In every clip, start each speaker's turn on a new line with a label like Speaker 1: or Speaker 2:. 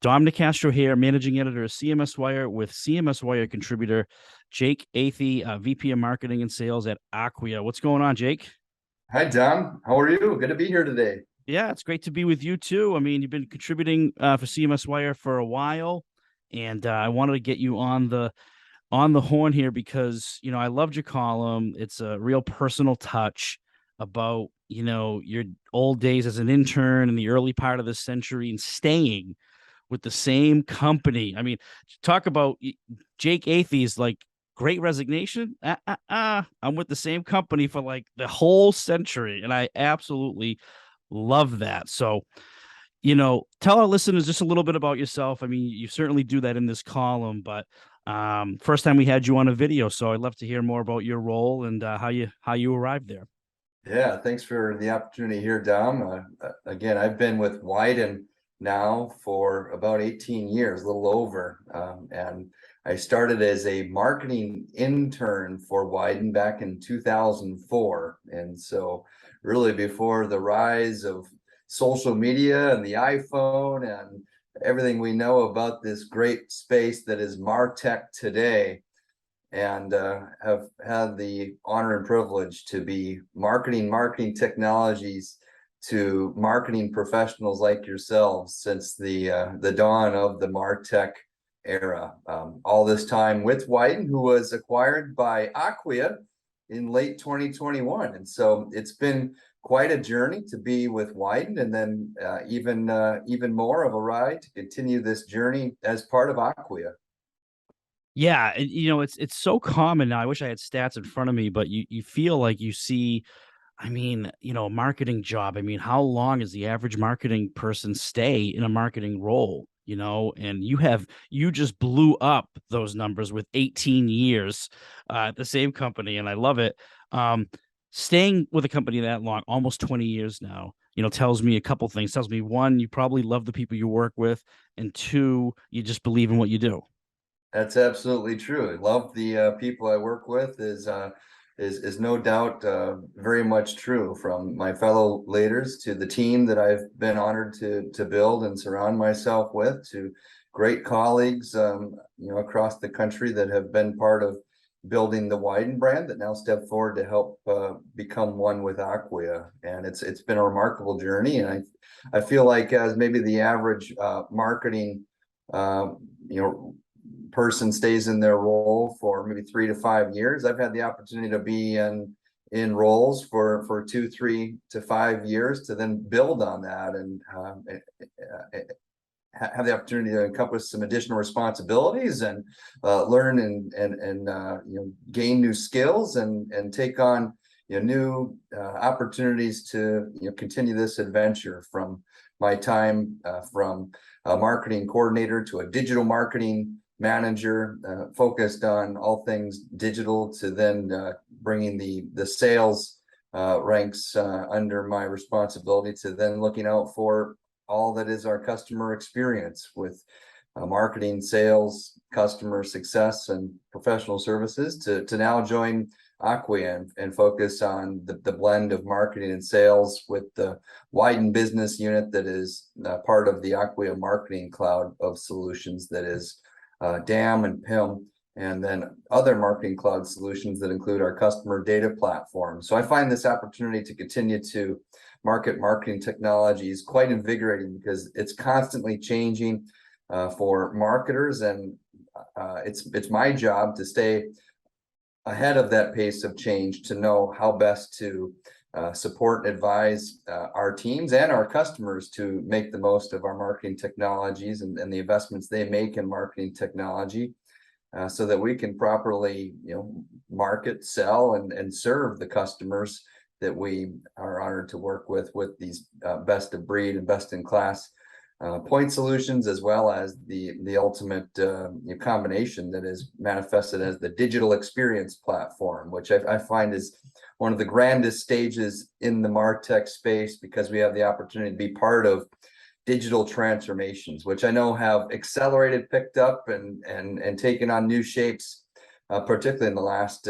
Speaker 1: Dom Nicastro here, Managing Editor of CMSWire with CMSWire contributor Jake Athey, VP of Marketing and Sales at Acquia. What's going on, Jake?
Speaker 2: Hi, Dom. How are you? Good to be here today.
Speaker 1: Yeah, it's great to be with you too. I mean, you've been contributing for CMSWire for a while, and I wanted to get you on the horn here because I loved your column. It's a real personal touch about your old days as an intern in the early part of the century and staying with the same company. I mean, talk about Jake Athey's like great resignation. I'm with the same company for like the whole century, and I absolutely love that. So, tell our listeners just a little bit about yourself. I mean, you certainly do that in this column, but first time we had you on a video, so I'd love to hear more about your role and how you arrived there.
Speaker 2: Yeah, thanks for the opportunity here, Dom. Again, I've been with Widen now for about 18 years, a little over. And I started as a marketing intern for Widen back in 2004. And so really before the rise of social media and the iPhone and everything we know about this great space that is MarTech today, and have had the honor and privilege to be marketing technologies to marketing professionals like yourselves since the dawn of the MarTech era. All this time with Widen, who was acquired by Acquia in late 2021, and so it's been quite a journey to be with Widen, and then even more of a ride to continue this journey as part of Acquia.
Speaker 1: Yeah, and, it's so common now. I wish I had stats in front of me, but you feel like you see, I mean, a marketing job. I mean, how long does the average marketing person stay in a marketing role? And you just blew up those numbers with 18 years at the same company, and I love it. Um, Staying with a company that long, almost 20 years now, tells me a couple things. Tells me one, you probably love the people you work with, and two, you just believe in what you do.
Speaker 2: That's absolutely true. I love the people I work with is no doubt very much true. From my fellow leaders to the team that I've been honored to build and surround myself with, to great colleagues across the country that have been part of building the Widen brand that now step forward to help become one with Acquia. And it's been a remarkable journey. And I feel like as maybe the average marketing uh, you know person stays in their role for maybe 3 to 5 years. I've had the opportunity to be in roles for 2, 3 to 5 years to then build on that and have the opportunity to encompass some additional responsibilities and learn and gain new skills and take on new opportunities to continue this adventure from my time from a marketing coordinator to a digital marketing manager, focused on all things digital, to then bringing the sales ranks under my responsibility, to then looking out for all that is our customer experience with marketing, sales, customer success, and professional services, to now join Acquia and focus on the blend of marketing and sales with the Widen business unit that is part of the Acquia marketing cloud of solutions that is DAM and PIM, and then other marketing cloud solutions that include our customer data platform. So I find this opportunity to continue to marketing technologies quite invigorating because it's constantly changing for marketers, and it's my job to stay ahead of that pace of change, to know how best to support and advise our teams and our customers to make the most of our marketing technologies and the investments they make in marketing technology, so that we can properly market, sell, and serve the customers that we are honored to work with these best of breed and best in class point solutions, as well as the ultimate combination that is manifested as the digital experience platform, which I find is one of the grandest stages in the MarTech space, because we have the opportunity to be part of digital transformations, which I know have accelerated, picked up, and taken on new shapes, particularly in the last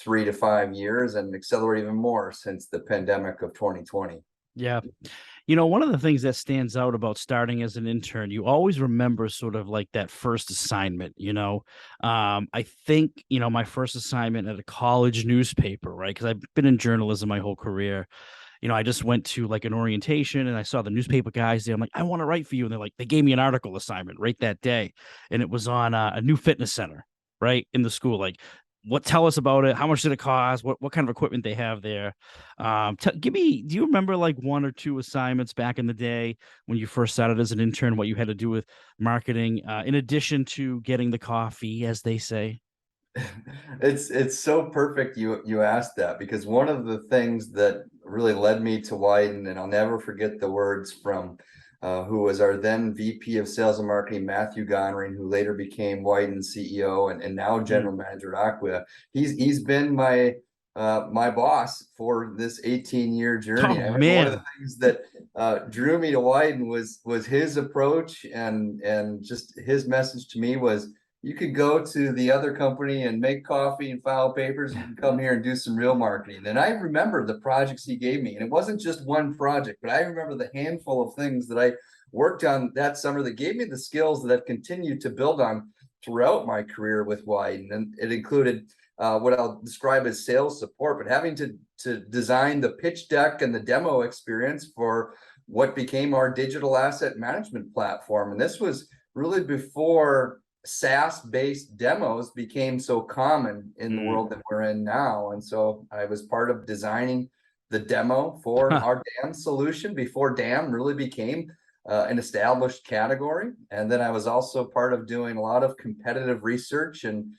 Speaker 2: 3 to 5 years, and accelerate even more since the pandemic of 2020.
Speaker 1: Yeah. You know, one of the things that stands out about starting as an intern, you always remember sort of like that first assignment, you know. I think, you know, my first assignment at a college newspaper, right? Because I've been in journalism my whole career. You know, I just went to like an orientation and I saw the newspaper guys there. I'm like, I want to write for you. And they're like, they gave me an article assignment right that day. And it was on a new fitness center, right? In the school. Like, tell us about it? How much did it cost? What kind of equipment they have there? Give me, do you remember like one or two assignments back in the day when you first started as an intern, what you had to do with marketing, in addition to getting the coffee, as they say?
Speaker 2: It's so perfect you asked that, because one of the things that really led me to Widen, and I'll never forget the words from who was our then VP of Sales and Marketing, Matthew Gonring, who later became Widen's CEO and now
Speaker 1: Mm.
Speaker 2: General Manager at Acquia. He's been my my boss for this 18-year journey.
Speaker 1: Oh
Speaker 2: I remember one of the
Speaker 1: man.
Speaker 2: things that drew me to Widen was his approach, and just his message to me was, you could go to the other company and make coffee and file papers. You can come here and do some real marketing. And I remember the projects he gave me, and it wasn't just one project, but I remember the handful of things that I worked on that summer that gave me the skills that I've continued to build on throughout my career with Widen. And it included what I'll describe as sales support, but having to design the pitch deck and the demo experience for what became our digital asset management platform. And this was really before SaaS-based demos became so common in the
Speaker 1: Mm.
Speaker 2: world that we're in now. And so I was part of designing the demo for our DAM solution before DAM really became an established category. And then I was also part of doing a lot of competitive research and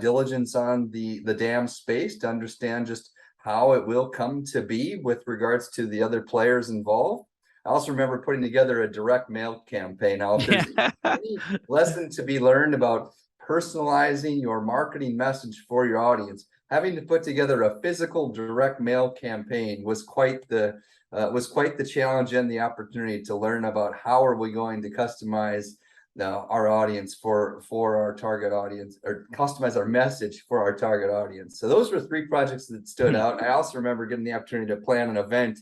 Speaker 2: diligence on the DAM space to understand just how it will come to be with regards to the other players involved. I also remember putting together a direct mail campaign. Now, if
Speaker 1: Yeah.
Speaker 2: there's any lesson to be learned about personalizing your marketing message for your audience, having to put together a physical direct mail campaign was quite the challenge and the opportunity to learn about how are we going to customize our audience for our target audience, or customize our message for our target audience. So those were three projects that stood out. I also remember getting the opportunity to plan an event.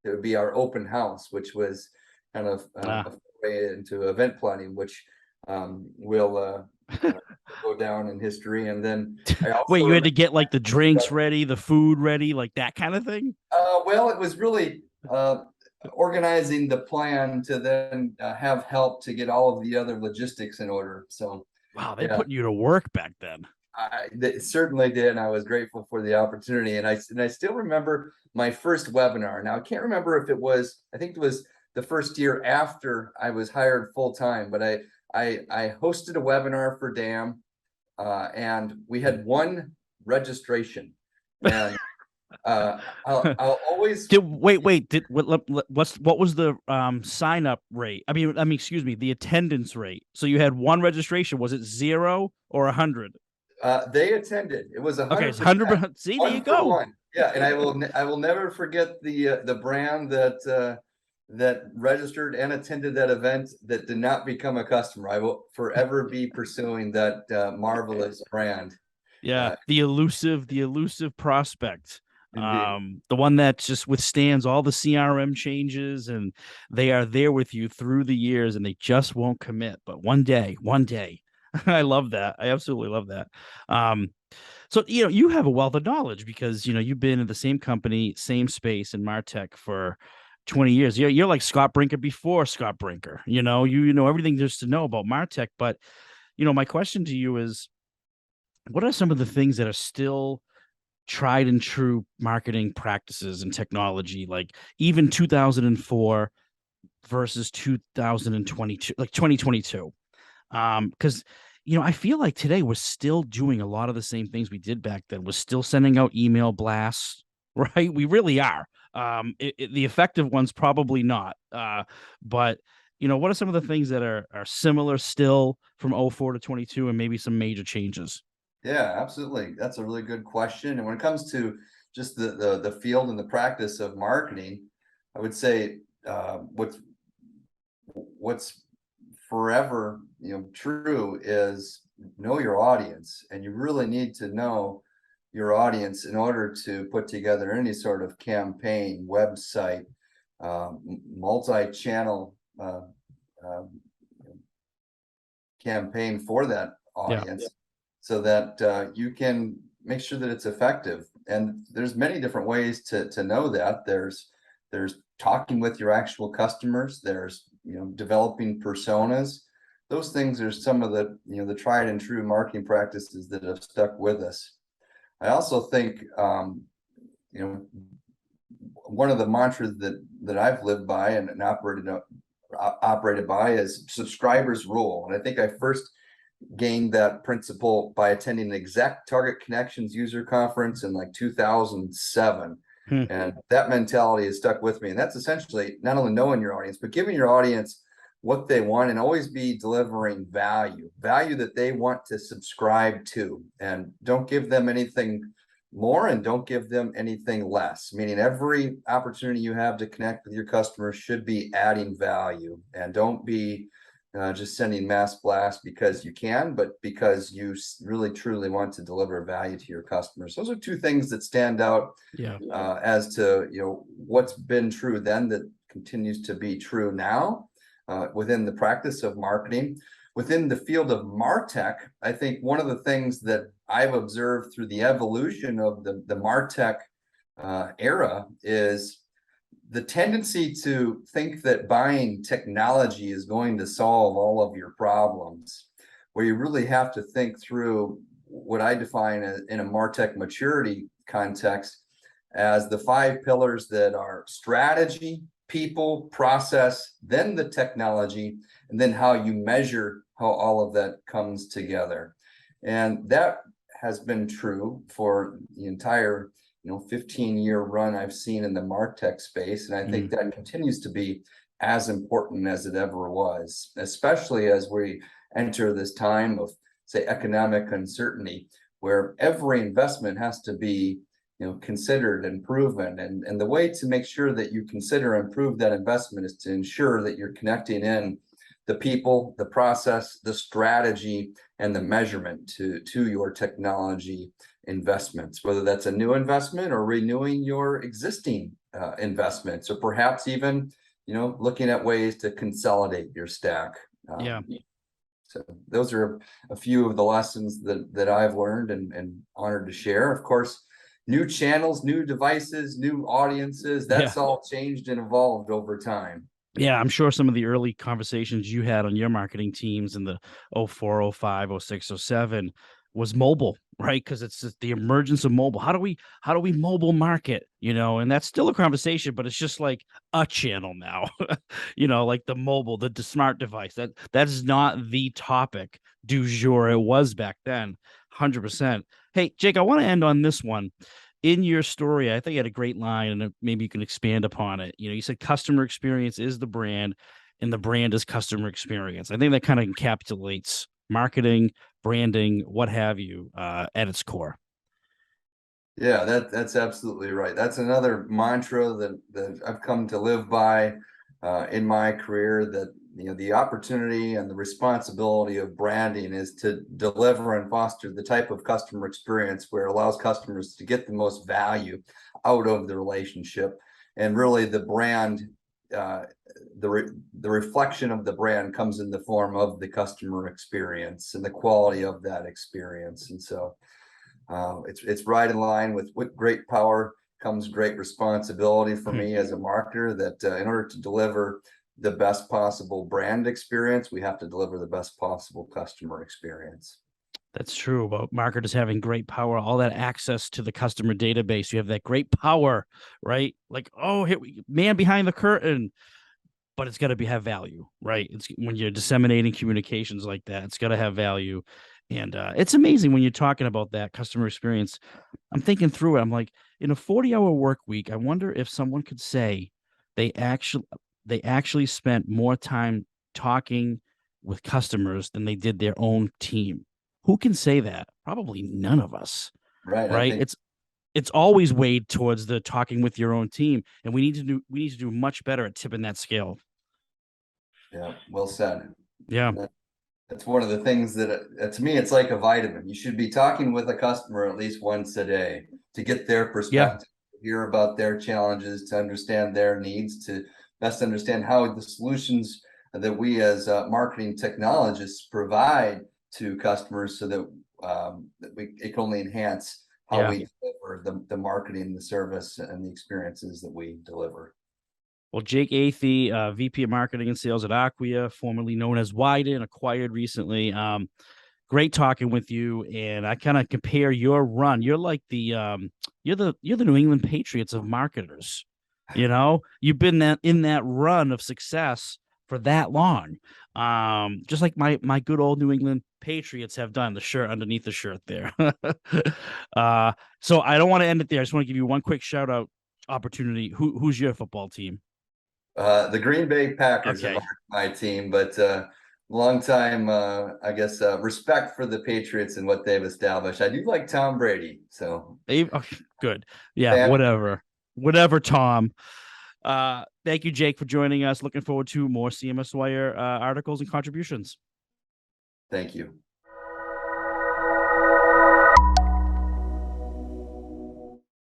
Speaker 2: It would be our open house, which was kind of
Speaker 1: Ah.
Speaker 2: a way into event planning, which will go down in history. And then I
Speaker 1: Wait,
Speaker 2: also
Speaker 1: you had
Speaker 2: remember,
Speaker 1: to get like the drinks ready, the food ready, like that kind of thing?
Speaker 2: well, it was really organizing the plan to then have help to get all of the other logistics in order. So,
Speaker 1: Wow, they
Speaker 2: yeah,
Speaker 1: put you to work back then.
Speaker 2: they certainly did, and I was grateful for the opportunity. And I still remember my first webinar. Now I can't remember if it was, I think it was the first year after I was hired full time, but I hosted a webinar for DAM, and we had one registration, and I'll always.
Speaker 1: Wait, did what was the sign up rate? I mean, excuse me, the attendance rate. So you had one registration. Was it 0 or 100?
Speaker 2: They attended. It was
Speaker 1: Okay, it's
Speaker 2: 100%,
Speaker 1: 100%. See, there you
Speaker 2: one for
Speaker 1: go.
Speaker 2: one. Yeah, and I will never forget the brand that registered and attended that event that did not become a customer. I will forever be pursuing that marvelous brand.
Speaker 1: Yeah,
Speaker 2: Uh,
Speaker 1: the elusive prospect.
Speaker 2: Indeed.
Speaker 1: The one that just withstands all the CRM changes and they are there with you through the years and they just won't commit. But one day. I love that. I absolutely love that. Um, so you know, you have a wealth of knowledge because you know you've been in the same company, same space in Martech for 20 years. You're like Scott Brinker before Scott Brinker. You know everything there's to know about Martech. But you know, my question to you is, what are some of the things that are still tried and true marketing practices and technology, like even 2004 versus 2022, like 2022? Because you know, I feel like today we're still doing a lot of the same things we did back then. We're still sending out email blasts, right? We really are. The effective ones probably not. But you know, what are some of the things that are similar still from 04 to 22, and maybe some major changes?
Speaker 2: Yeah, absolutely. That's a really good question. And when it comes to just the field and the practice of marketing, I would say what's forever, true is know your audience, and you really need to know your audience in order to put together any sort of campaign, website, multi-channel campaign for that
Speaker 1: Yeah.
Speaker 2: audience, so that you can make sure that it's effective. And there's many different ways to know that. There's talking with your actual customers. There's developing personas. Those things are some of the the tried and true marketing practices that have stuck with us. I also think one of the mantras that I've lived by and operated by is subscribers rule. And I think I first gained that principle by attending the Exact Target Connections user conference in like 2007. And that mentality has stuck with me. And that's essentially not only knowing your audience, but giving your audience what they want, and always be delivering value that they want to subscribe to. And don't give them anything more, and don't give them anything less, meaning every opportunity you have to connect with your customers should be adding value. And don't be just sending mass blast because you can, but because you really truly want to deliver value to your customers. Those are two things that stand out as to what's been true then that continues to be true now within the practice of marketing. Within the field of MarTech, I think one of the things that I've observed through the evolution of the MarTech era is the tendency to think that buying technology is going to solve all of your problems, where you really have to think through what I define as, in a MarTech maturity context, as the 5 pillars that are strategy, people, process, then the technology, and then how you measure how all of that comes together. And that has been true for the entire 15-year run I've seen in the MarTech space. And I think that continues to be as important as it ever was, especially as we enter this time of, say, economic uncertainty, where every investment has to be considered and proven. And the way to make sure that you consider and prove that investment is to ensure that you're connecting in the people, the process, the strategy, and the measurement to your technology investments, whether that's a new investment or renewing your existing investments, or perhaps even looking at ways to consolidate your stack. So those are a few of the lessons that I've learned and honored to share. Of course, new channels, new devices, new audiences, that's all changed and evolved over time.
Speaker 1: Yeah, I'm sure some of the early conversations you had on your marketing teams in the 04, 05, 06, 07 was mobile, right? Because it's just the emergence of mobile. How do we mobile market? And that's still a conversation, but it's just like a channel now. Like the mobile, the smart device. That is not the topic du jour. It was back then, 100%. Hey, Jake, I want to end on this one. In your story, I think you had a great line, and maybe you can expand upon it. You said customer experience is the brand, and the brand is customer experience. I think that kind of encapsulates marketing, branding, what have you, at its core.
Speaker 2: Yeah, that's absolutely right. That's another mantra that I've come to live by in my career, that the opportunity and the responsibility of branding is to deliver and foster the type of customer experience where it allows customers to get the most value out of the relationship. And really the brand, the reflection of the brand comes in the form of the customer experience and the quality of that experience. And so it's right in line with great power comes great responsibility for me as a marketer, that in order to deliver the best possible brand experience, we have to deliver the best possible customer experience.
Speaker 1: That's true about marketers having great power, all that access to the customer database. You have that great power, right? Like, oh, man behind the curtain, but it's got to have value, right? It's when you're disseminating communications like that, it's got to have value. And it's amazing when you're talking about that customer experience. I'm thinking through it. I'm like, in a 40-hour work week, I wonder if someone could say they actually spent more time talking with customers than they did their own team. Who can say that? Probably none of us.
Speaker 2: Right.
Speaker 1: Right. It's always weighed towards the talking with your own team. And we need to do much better at tipping that scale.
Speaker 2: Yeah, well said.
Speaker 1: Yeah.
Speaker 2: That's one of the things that to me, it's like a vitamin. You should be talking with a customer at least once a day to get their perspective. hear about their challenges, to understand their needs, to best understand how the solutions that we as marketing technologists provide to customers, so that it can only enhance how
Speaker 1: Yeah.
Speaker 2: we deliver the marketing, the service, and the experiences that we deliver.
Speaker 1: Well, Jake Athey, VP of Marketing and Sales at Acquia, formerly known as Widen, acquired recently. Great talking with you, and I kind of compare your run. You're like you're the New England Patriots of marketers. You've been in that run of success for that long. Just like my good old New England Patriots have done, the shirt underneath the shirt there. So I don't want to end it there. I just want to give you one quick shout out opportunity. Who's your football team?
Speaker 2: The Green Bay Packers are
Speaker 1: Okay.
Speaker 2: my team, but long time, I guess, respect for the Patriots and what they've established. I do like Tom Brady, so
Speaker 1: Okay, good. Yeah,
Speaker 2: fan.
Speaker 1: whatever, Tom. Thank you, Jake, for joining us. Looking forward to more CMS Wire articles and contributions.
Speaker 2: Thank you.